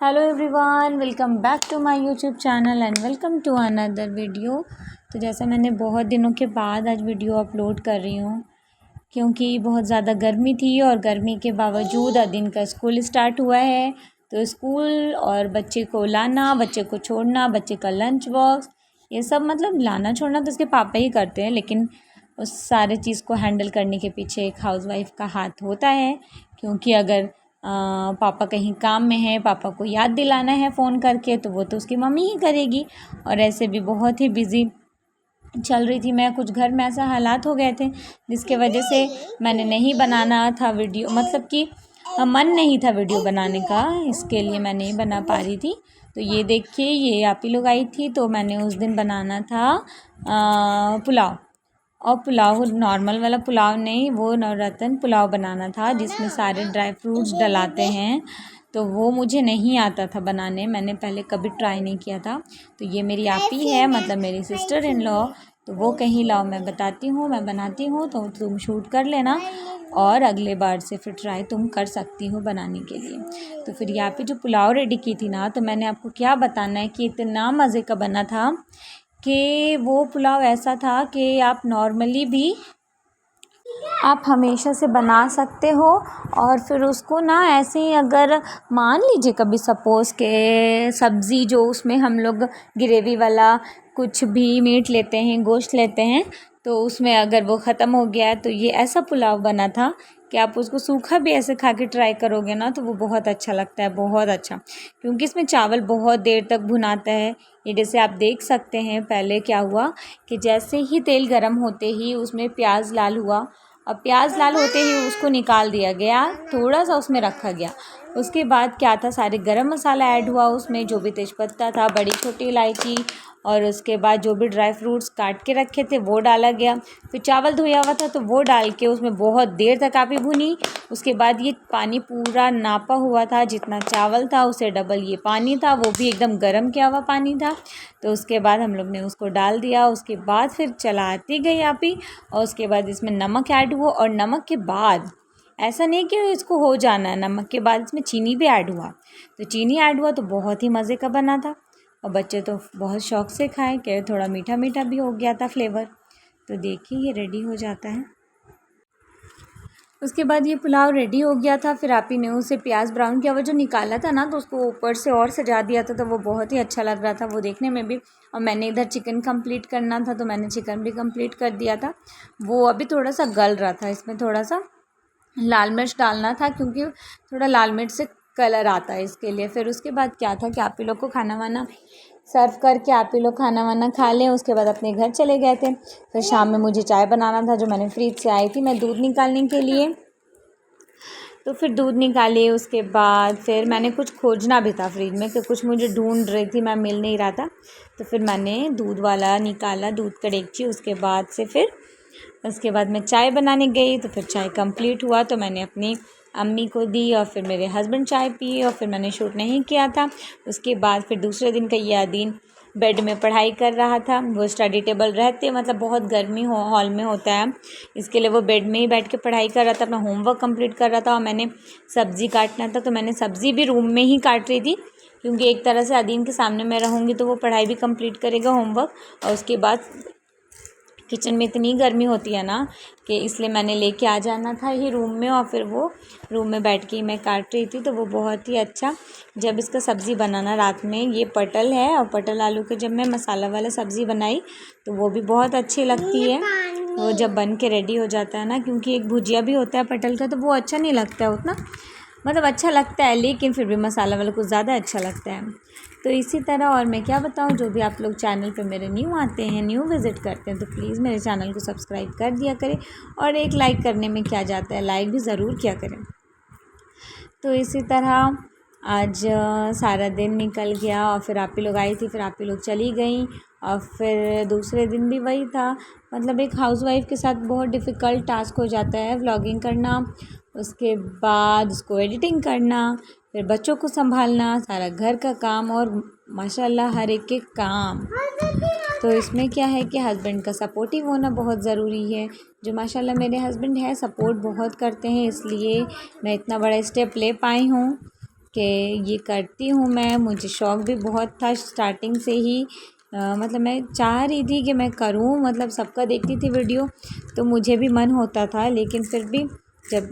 Hello everyone, welcome back to my YouTube channel and welcome to another video. तो जैसा मैंने बहुत दिनों के बाद आज वीडियो अपलोड कर रही हूँ, क्योंकि बहुत ज़्यादा गर्मी थी और गर्मी के बावजूद दिन का स्कूल स्टार्ट हुआ है। तो स्कूल और बच्चे को लाना, बच्चे को छोड़ना, बच्चे का लंच बॉक्स, ये सब मतलब लाना छोड़ना तो उसके पापा ही करते हैं, लेकिन उस सारे चीज़ को हैंडल करने के पीछे एक हाउसवाइफ का हाथ होता है। क्योंकि अगर पापा कहीं काम में है, पापा को याद दिलाना है फ़ोन करके, तो वो तो उसकी मम्मी ही करेगी। और ऐसे भी बहुत ही बिज़ी चल रही थी मैं, कुछ घर में ऐसा हालात हो गए थे जिसके वजह से मैंने नहीं बनाना था वीडियो, मतलब कि मन नहीं था वीडियो बनाने का, इसके लिए मैं नहीं बना पा रही थी। तो ये देखिए, ये आप ही लोग आई थी, तो मैंने उस दिन बनाना था पुलाव। और पुलाव नॉर्मल वाला पुलाव नहीं, वो नवरत्न पुलाव बनाना था जिसमें सारे ड्राई फ्रूट्स डलाते हैं। तो वो मुझे नहीं आता था बनाने, मैंने पहले कभी ट्राई नहीं किया था। तो ये मेरी आपी है, मतलब मेरी सिस्टर इन लॉ। तो वो कहीं लाओ मैं बताती हूँ, मैं बनाती हूँ, तो तुम शूट कर लेना और अगले बार से फिर ट्राई तुम कर सकती हो बनाने के लिए। तो फिर यहाँ पे जो पुलाव रेडी की थी ना, तो मैंने आपको क्या बताना है कि इतना मज़े का बना था कि वो पुलाव ऐसा था कि आप नॉर्मली भी आप हमेशा से बना सकते हो। और फिर उसको ना ऐसे ही, अगर मान लीजिए कभी सपोज़ के सब्ज़ी जो उसमें हम लोग ग्रेवी वाला कुछ भी मीट लेते हैं, गोश्त लेते हैं, तो उसमें अगर वो ख़त्म हो गया है, तो ये ऐसा पुलाव बना था कि आप उसको सूखा भी ऐसे खा के ट्राई करोगे ना, तो वो बहुत अच्छा लगता है, बहुत अच्छा। क्योंकि इसमें चावल बहुत देर तक भुनाता है। ये जैसे आप देख सकते हैं, पहले क्या हुआ कि जैसे ही तेल गर्म होते ही उसमें प्याज लाल हुआ, और प्याज लाल होते ही उसको निकाल दिया गया, थोड़ा सा उसमें रखा गया। उसके बाद क्या था, सारे गरम मसाला ऐड हुआ उसमें, जो भी तेज़पत्ता था, बड़ी छोटी इलायची, और उसके बाद जो भी ड्राई फ्रूट्स काट के रखे थे वो डाला गया। फिर चावल धोया हुआ था तो वो डाल के उसमें बहुत देर तक आप ही भुनी। उसके बाद ये पानी पूरा नापा हुआ था, जितना चावल था उससे डबल ये पानी था, वो भी एकदम गर्म किया हुआ पानी था। तो उसके बाद हम लोग ने उसको डाल दिया, उसके बाद फिर चलाती गई आप ही। और उसके बाद इसमें नमक ऐड हुआ, और नमक के बाद ऐसा नहीं कि इसको हो जाना है, नमक के बाद इसमें चीनी भी ऐड हुआ। तो चीनी ऐड हुआ तो बहुत ही मज़े का बना था, और बच्चे तो बहुत शौक़ से खाए, कि थोड़ा मीठा मीठा भी हो गया था फ्लेवर। तो देखिए ये रेडी हो जाता है। उसके बाद ये पुलाव रेडी हो गया था। फिर आप ही ने उसे प्याज ब्राउन किया हुआ जो निकाला था ना, तो उसको ऊपर से और सजा दिया था, तो वो बहुत ही अच्छा लग रहा था वो देखने में भी। और मैंने इधर चिकन कंप्लीट करना था, तो मैंने चिकन भी कंप्लीट कर दिया था। वो अभी थोड़ा सा गल रहा था, इसमें थोड़ा सा लाल मिर्च डालना था, क्योंकि थोड़ा लाल मिर्च से कलर आता है इसके लिए। फिर उसके बाद क्या था कि आप ही लोग को खाना वाना सर्व करके आप ही लोग खाना वाना खा लें, उसके बाद अपने घर चले गए थे। फिर शाम में मुझे चाय बनाना था, जो मैंने फ्रिज से आई थी मैं दूध निकालने के लिए। तो फिर दूध निकाली, उसके बाद फिर मैंने कुछ खोजना भी था फ्रिज में, कि कुछ मुझे ढूंढ रही थी मैं, मिल नहीं रहा था। तो फिर मैंने दूध वाला निकाला, दूध का डेगची। उसके बाद मैं चाय बनाने गई, तो फिर चाय कंप्लीट हुआ तो मैंने अपनी अम्मी को दी, और फिर मेरे हस्बैंड चाय पिए, और फिर मैंने शूट नहीं किया था। उसके बाद फिर दूसरे दिन का यह दिन बेड में पढ़ाई कर रहा था। वो स्टडी टेबल रहते, मतलब बहुत गर्मी हो हॉल में होता है, इसके लिए वो बेड में ही बैठ के पढ़ाई कर रहा था, अपना होमवर्क कंप्लीट कर रहा था। और मैंने सब्ज़ी काटना था, तो मैंने सब्ज़ी भी रूम में ही काट रही थी, क्योंकि एक तरह से अदीन के सामने मैं रहूँगी तो वो पढ़ाई भी कंप्लीट करेगा, होमवर्क। और उसके बाद किचन में इतनी गर्मी होती है ना, कि इसलिए मैंने लेके आ जाना था ही रूम में, और फिर वो रूम में बैठ के ही मैं काट रही थी। तो वो बहुत ही अच्छा, जब इसका सब्ज़ी बनाना रात में, ये पटल है और पटल आलू के जब मैं मसाला वाला सब्ज़ी बनाई, तो वो भी बहुत अच्छी लगती है। वो जब बन के रेडी हो जाता है ना, क्योंकि एक भुजिया भी होता है पटल का, तो वो अच्छा नहीं लगता है उतना, मतलब अच्छा लगता है लेकिन फिर भी मसाला वाला कुछ ज़्यादा अच्छा लगता है। तो इसी तरह, और मैं क्या बताऊँ, जो भी आप लोग चैनल पे मेरे न्यू आते हैं, न्यू विज़िट करते हैं, तो प्लीज़ मेरे चैनल को सब्सक्राइब कर दिया करें, और एक लाइक करने में क्या जाता है, लाइक भी ज़रूर किया करें। तो इसी तरह आज सारा दिन निकल गया, और फिर आप ही लोग आई थी, फिर आप ही लोग चली गई, और फिर दूसरे दिन भी वही था। मतलब एक हाउसवाइफ़ के साथ बहुत डिफ़िकल्ट टास्क हो जाता है व्लॉगिंग करना, उसके बाद उसको एडिटिंग करना, फिर बच्चों को संभालना, सारा घर का काम, और माशाल्लाह हर एक के काम। तो इसमें क्या है कि हस्बैंड का सपोर्टिव होना बहुत ज़रूरी है, जो माशाल्लाह मेरे हस्बैंड है, सपोर्ट बहुत करते हैं, इसलिए मैं इतना बड़ा स्टेप ले पाई हूँ। कि ये करती हूँ मैं, मुझे शौक़ भी बहुत था स्टार्टिंग से ही। मतलब मैं चाह रही थी कि मैं करूँ, मतलब सबका देखती थी वीडियो तो मुझे भी मन होता था, लेकिन फिर भी जब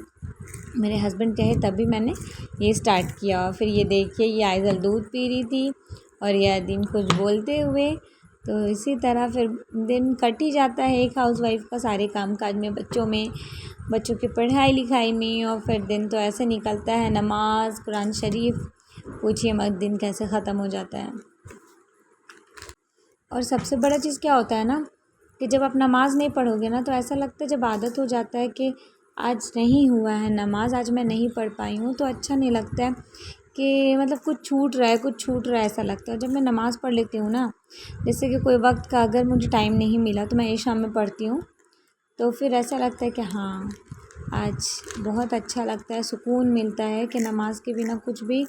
मेरे हस्बैंड कहे तभी मैंने ये स्टार्ट किया। फिर ये देखिए, ये आइज़ल दूध पी रही थी और ये दिन कुछ बोलते हुए। तो इसी तरह फिर दिन कट ही जाता है एक हाउसवाइफ़ का, सारे काम काज में, बच्चों की पढ़ाई लिखाई में। और फिर दिन तो ऐसे निकलता है, नमाज, कुरान शरीफ, पूछिए मत दिन कैसे ख़त्म हो जाता है। और सबसे बड़ा चीज़ क्या होता है ना कि जब आप नमाज़ नहीं पढ़ोगे ना, तो ऐसा लगता है, जब आदत हो जाता है कि आज नहीं हुआ है नमाज, आज मैं नहीं पढ़ पाई हूँ, तो अच्छा नहीं लगता है कि मतलब कुछ छूट रहा है ऐसा लगता है। जब मैं नमाज़ पढ़ लेती हूँ ना, जैसे कि कोई वक्त का अगर मुझे टाइम नहीं मिला तो मैं ईशा में पढ़ती हूँ, तो फिर ऐसा लगता है कि हाँ आज बहुत अच्छा लगता है, सुकून मिलता है कि नमाज के बिना कुछ भी,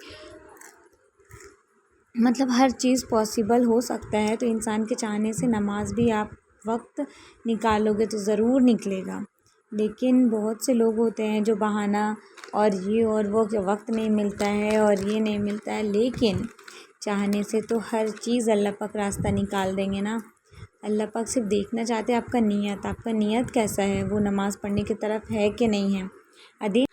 मतलब हर चीज़ पॉसिबल हो सकता है। तो इंसान के चाहने से नमाज भी आप वक्त निकालोगे तो ज़रूर निकलेगा। लेकिन बहुत से लोग होते हैं जो बहाना और ये और वो, कि वक्त नहीं मिलता है और ये नहीं मिलता है, लेकिन चाहने से तो हर चीज़ अल्लाह पाक रास्ता निकाल देंगे ना। अल्लाह पाक सिर्फ देखना चाहते हैं आपका नीयत कैसा है, वो नमाज़ पढ़ने की तरफ है कि नहीं है। अदी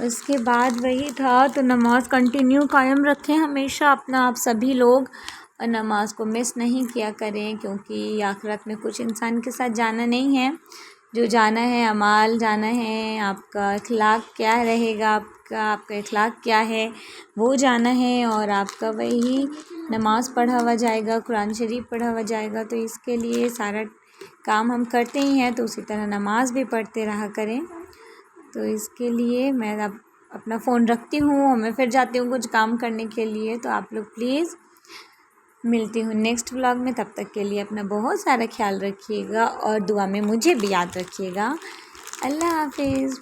उसके बाद वही था, तो नमाज़ कंटिन्यू कायम रखें हमेशा अपना, आप सभी लोग नमाज को मिस नहीं किया करें, क्योंकि आखिरत में कुछ इंसान के साथ जाना नहीं है। जो जाना है अमाल जाना है, आपका अखलाक क्या रहेगा, आपका अखलाक क्या है वो जाना है। और आपका वही नमाज़ पढ़ा हुआ जाएगा, कुरान शरीफ पढ़ा हुआ जाएगा। तो इसके लिए सारा काम हम करते ही हैं, तो उसी तरह नमाज़ भी पढ़ते रहा करें। तो इसके लिए मैं अब अपना फ़ोन रखती हूँ और मैं फिर जाती हूँ कुछ काम करने के लिए। तो आप लोग प्लीज़, मिलती हूँ नेक्स्ट व्लॉग में, तब तक के लिए अपना बहुत सारा ख्याल रखिएगा और दुआ में मुझे भी याद रखिएगा। अल्लाह हाफिज़।